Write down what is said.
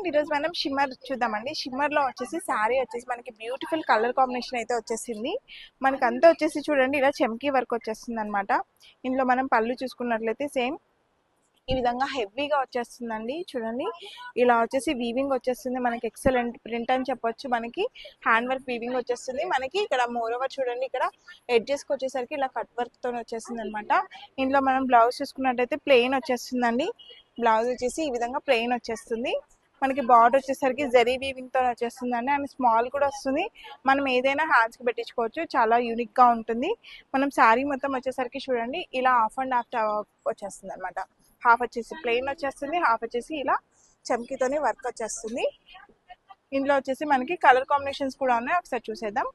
And ఈరోజు మనం shimmer చూద్దామండి. షిమ్మర్లో వచ్చేసి శారీ వచ్చేసి మనకి బ్యూటిఫుల్ కలర్ కాంబినేషన్ అయితే వచ్చేసింది. మనకి అంతా వచ్చేసి చూడండి ఇలా చెమ్కీ వర్క్ వచ్చేస్తుంది అనమాట. ఇందులో మనం పళ్ళు చూసుకున్నట్లయితే సేమ్ ఈ విధంగా హెవీగా వచ్చేస్తుందండి. చూడండి ఇలా వచ్చేసి వీవింగ్ వచ్చేస్తుంది. మనకి ఎక్సలెంట్ ప్రింట్ అని చెప్పొచ్చు. మనకి హ్యాండ్ వర్క్ వీవింగ్ వచ్చేస్తుంది. మనకి ఇక్కడ మోర్ ఓవర్ చూడండి ఇక్కడ ఎడ్జెస్కి వచ్చేసరికి ఇలా కట్ వర్క్ తో వచ్చేస్తుంది అనమాట. ఇందులో మనం బ్లౌజ్ చూసుకున్నట్టయితే ప్లెయిన్ వచ్చేస్తుందండి. బ్లౌజ్ వచ్చేసి ఈ విధంగా ప్లెయిన్ వచ్చేస్తుంది. మనకి బార్డర్ వచ్చేసరికి జరీ వీవింగ్ తో వచ్చేస్తుందండి. అండ్ స్మాల్ కూడా వస్తుంది. మనం ఏదైనా హ్యాండ్స్ కి పెట్టించుకోవచ్చు. చాలా యూనిక్ గా ఉంటుంది. మనం శారీ మొత్తం వచ్చేసరికి చూడండి ఇలా హాఫ్ అండ్ హాఫ్ వచ్చేస్తుంది అనమాట. హాఫ్ వచ్చేసి ప్లెయిన్ వచ్చేస్తుంది, హాఫ్ వచ్చేసి ఇలా చమ్కీతోనే వర్క్ వచ్చేస్తుంది. ఇందులో వచ్చేసి మనకి కలర్ కాంబినేషన్స్ కూడా ఉన్నాయి, ఒకసారి చూసేద్దాం.